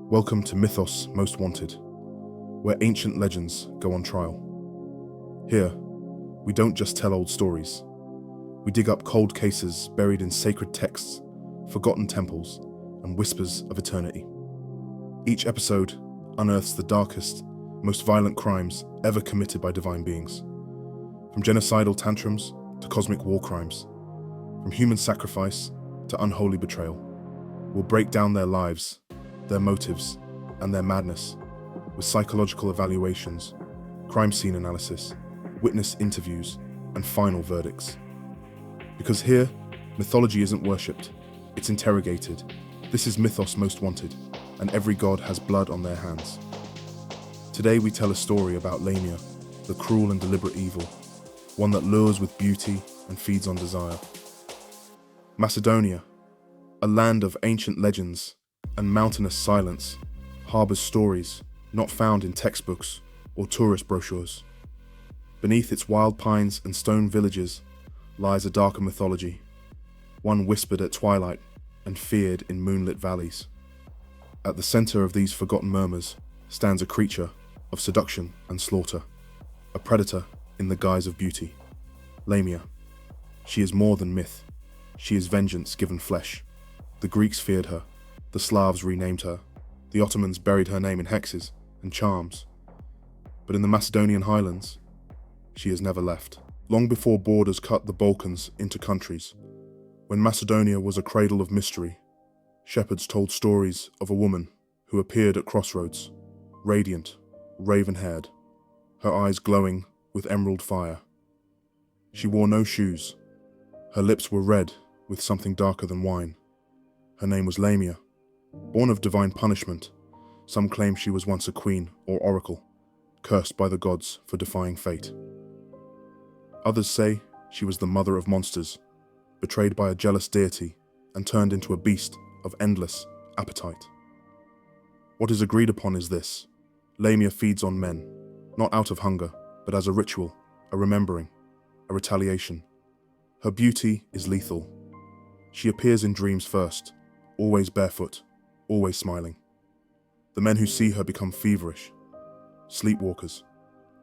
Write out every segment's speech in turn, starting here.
Welcome to Mythos Most Wanted, where ancient legends go on trial. Here, we don't just tell old stories. We dig up cold cases buried in sacred texts, forgotten temples, and whispers of eternity. Each episode unearths the darkest, most violent crimes ever committed by divine beings. From genocidal tantrums to cosmic war crimes, from human sacrifice to unholy betrayal. We'll break down their lives, their motives, and their madness with psychological evaluations, crime scene analysis, witness interviews, and final verdicts. Because here, mythology isn't worshipped, it's interrogated. This is Mythos Most Wanted, and every god has blood on their hands. Today we tell a story about Lamia, the cruel and deliberate evil, one that lures with beauty and feeds on desire. Macedonia, a land of ancient legends and mountainous silence, harbors stories not found in textbooks or tourist brochures. Beneath its wild pines and stone villages lies a darker mythology, one whispered at twilight and feared in moonlit valleys. At the center of these forgotten murmurs stands a creature of seduction and slaughter, a predator in the guise of beauty. Lamia. She is more than myth. She is vengeance given flesh. The Greeks feared her. The Slavs renamed her. The Ottomans buried her name in hexes and charms. But in the Macedonian highlands, she has never left. Long before borders cut the Balkans into countries, when Macedonia was a cradle of mystery, shepherds told stories of a woman who appeared at crossroads, radiant, raven-haired, her eyes glowing with emerald fire. She wore no shoes. Her lips were red with something darker than wine. Her name was Lamia. Born of divine punishment, some claim she was once a queen or oracle, cursed by the gods for defying fate. Others say she was the mother of monsters, betrayed by a jealous deity and turned into a beast of endless appetite. What is agreed upon is this: Lamia feeds on men, not out of hunger, but as a ritual, a remembering, a retaliation. Her beauty is lethal. She appears in dreams first, always barefoot, always smiling. The men who see her become feverish, sleepwalkers.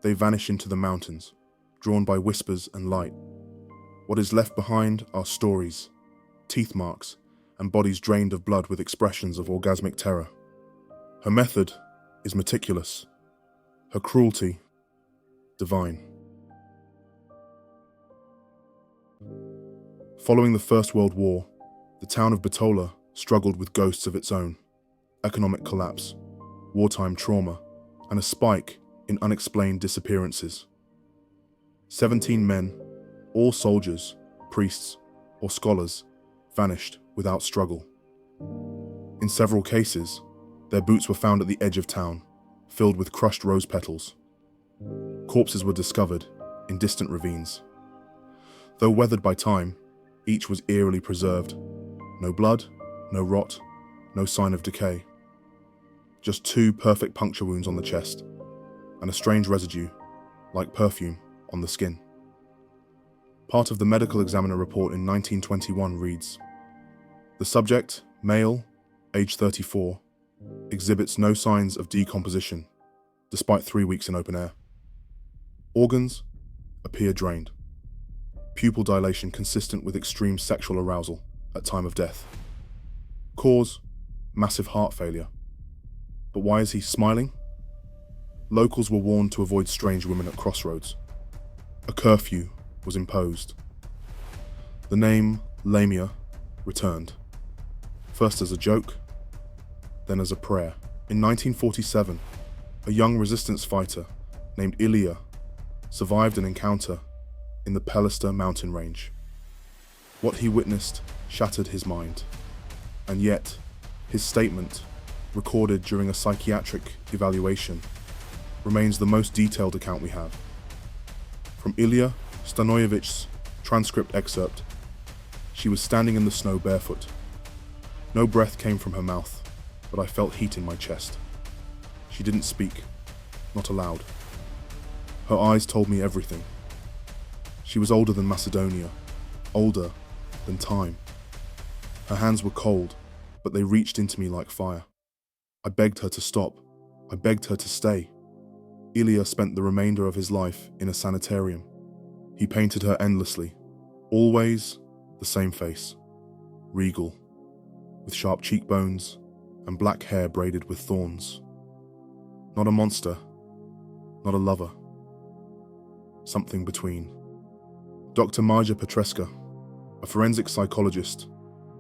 They vanish into the mountains, drawn by whispers and light. What is left behind are stories, teeth marks, and bodies drained of blood with expressions of orgasmic terror. Her method is meticulous, her cruelty divine. Following the First World War, the town of Bitola struggled with ghosts of its own: economic collapse, wartime trauma, and a spike in unexplained disappearances. 17 men, all soldiers, priests, or scholars, vanished without struggle. In several cases, their boots were found at the edge of town, filled with crushed rose petals. Corpses were discovered in distant ravines. Though weathered by time, each was eerily preserved. No blood, no rot, no sign of decay. Just 2 perfect puncture wounds on the chest, and a strange residue, like perfume, on the skin. Part of the medical examiner report in 1921 reads, "The subject, male, age 34, exhibits no signs of decomposition, despite 3 weeks in open air. Organs appear drained. Pupil dilation consistent with extreme sexual arousal at time of death. Cause, massive heart failure. But why is he smiling? Locals were warned to avoid strange women at crossroads. A curfew was imposed. The name Lamia returned, first as a joke, then as a prayer. In 1947, a young resistance fighter named Ilya survived an encounter in the Pelista mountain range. What he witnessed shattered his mind, and yet his statement, recorded during a psychiatric evaluation, remains the most detailed account we have. From Ilya Stanoyevic's transcript excerpt, she was standing in the snow barefoot. No breath came from her mouth, but I felt heat in my chest. She didn't speak, not aloud. Her eyes told me everything. She was older than Macedonia, older than time. Her hands were cold, but they reached into me like fire. I begged her to stop. I begged her to stay. Ilya spent the remainder of his life in a sanitarium. He painted her endlessly. Always the same face. Regal, with sharp cheekbones and black hair braided with thorns. Not a monster, not a lover. Something between. Dr. Maja Petrescu, a forensic psychologist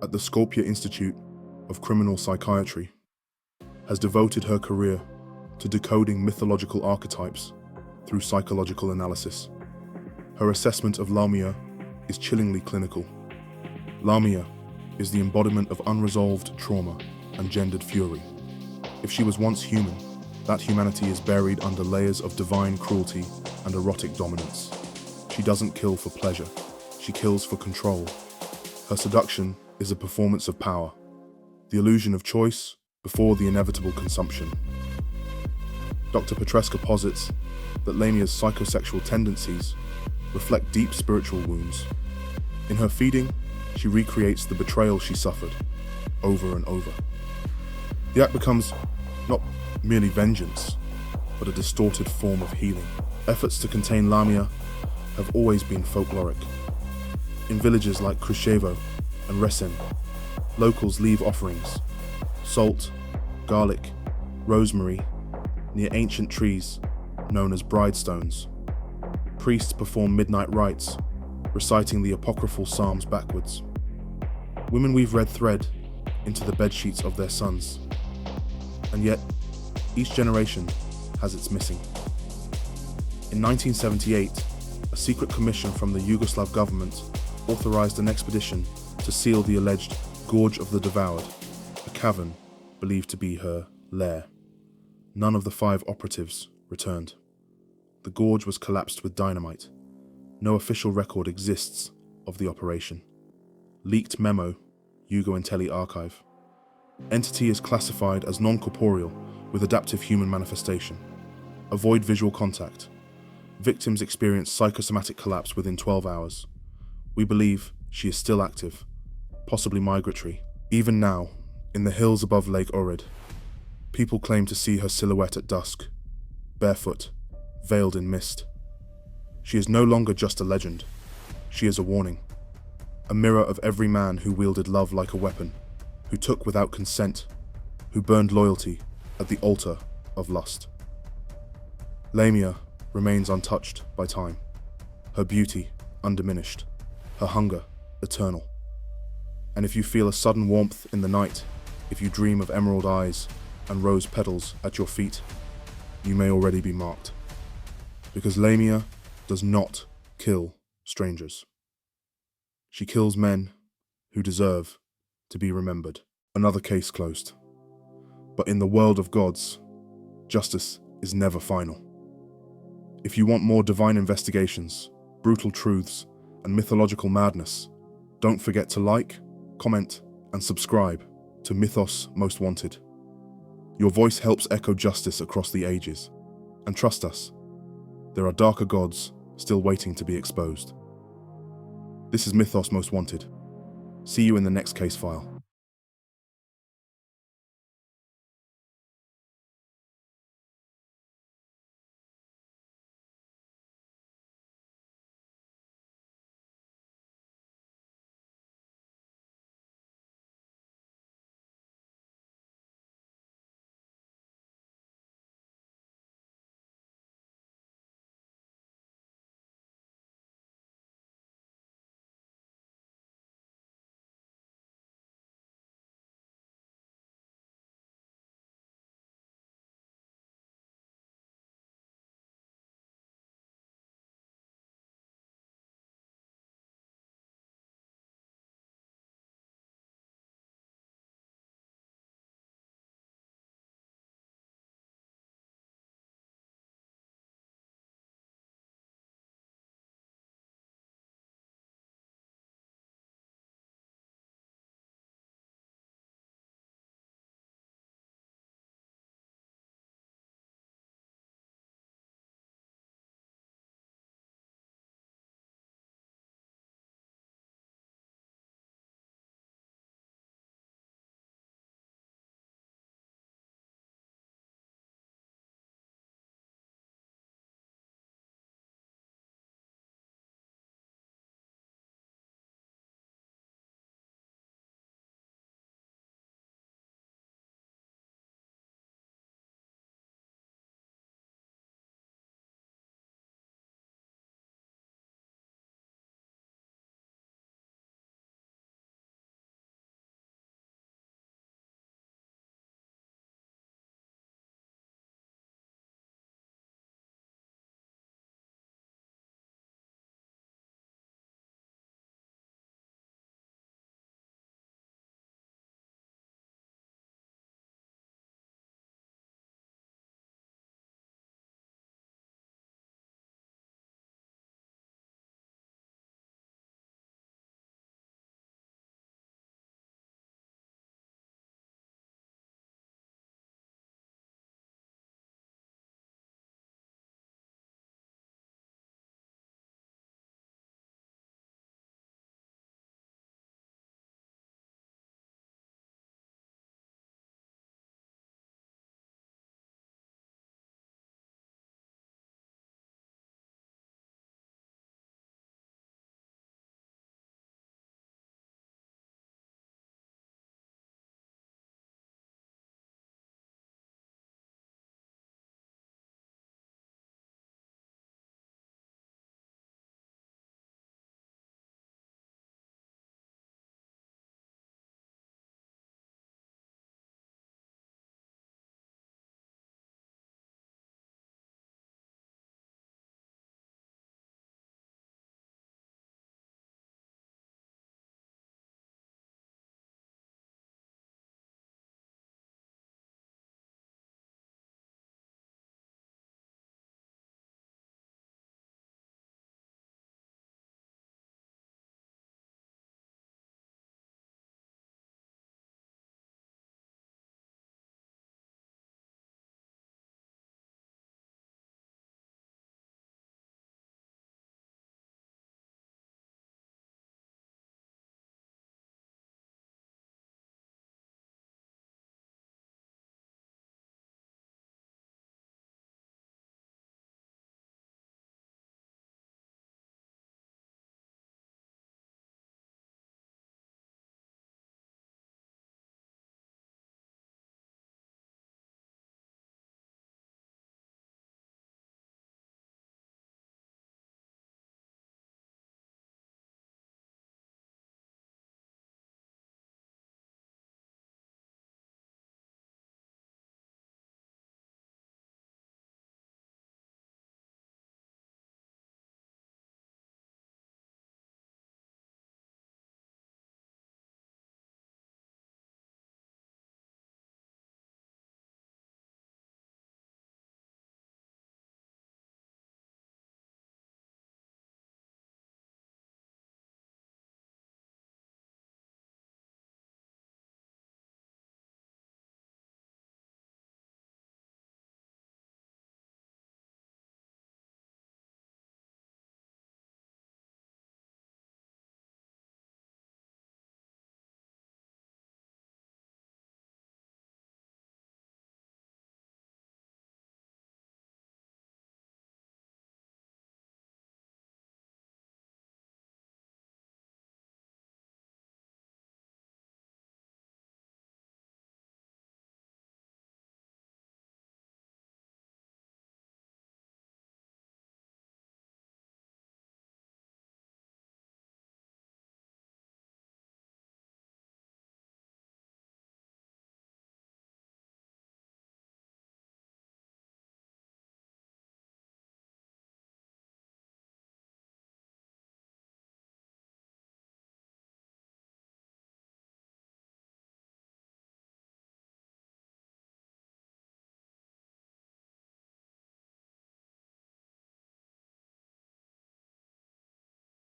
at the Skopje Institute of Criminal Psychiatry, has devoted her career to decoding mythological archetypes through psychological analysis. Her assessment of Lamia is chillingly clinical. Lamia is the embodiment of unresolved trauma and gendered fury. If she was once human, that humanity is buried under layers of divine cruelty and erotic dominance. She doesn't kill for pleasure, she kills for control. Her seduction is a performance of power, the illusion of choice before the inevitable consumption. Dr. Petrescu posits that Lamia's psychosexual tendencies reflect deep spiritual wounds. In her feeding, she recreates the betrayal she suffered, over and over. The act becomes not merely vengeance, but a distorted form of healing. Efforts to contain Lamia have always been folkloric. In villages like Krushevo and Resen, locals leave offerings, salt, garlic, rosemary, near ancient trees known as bride stones. Priests perform midnight rites, reciting the apocryphal psalms backwards. Women weave red thread into the bedsheets of their sons. And yet, each generation has its missing. In 1978, a secret commission from the Yugoslav government authorized an expedition to seal the alleged Gorge of the Devoured, a cavern believed to be her lair. None of the 5 operatives returned. The gorge was collapsed with dynamite. No official record exists of the operation. Leaked memo, Yugo-Intelli archive. Entity is classified as non-corporeal with adaptive human manifestation. Avoid visual contact. Victims experience psychosomatic collapse within 12 hours. We believe she is still active, possibly migratory. Even now, in the hills above Lake Ohrid, people claim to see her silhouette at dusk, barefoot, veiled in mist. She is no longer just a legend. She is a warning. A mirror of every man who wielded love like a weapon, who took without consent, who burned loyalty at the altar of lust. Lamia remains untouched by time, her beauty undiminished, her hunger eternal. And if you feel a sudden warmth in the night, if you dream of emerald eyes and rose petals at your feet, you may already be marked. Because Lamia does not kill strangers. She kills men who deserve to be remembered. Another case closed. But in the world of gods, justice is never final. If you want more divine investigations, brutal truths, and mythological madness, don't forget to like, comment, and subscribe to Mythos Most Wanted. Your voice helps echo justice across the ages. And trust us, there are darker gods still waiting to be exposed. This is Mythos Most Wanted. See you in the next case file.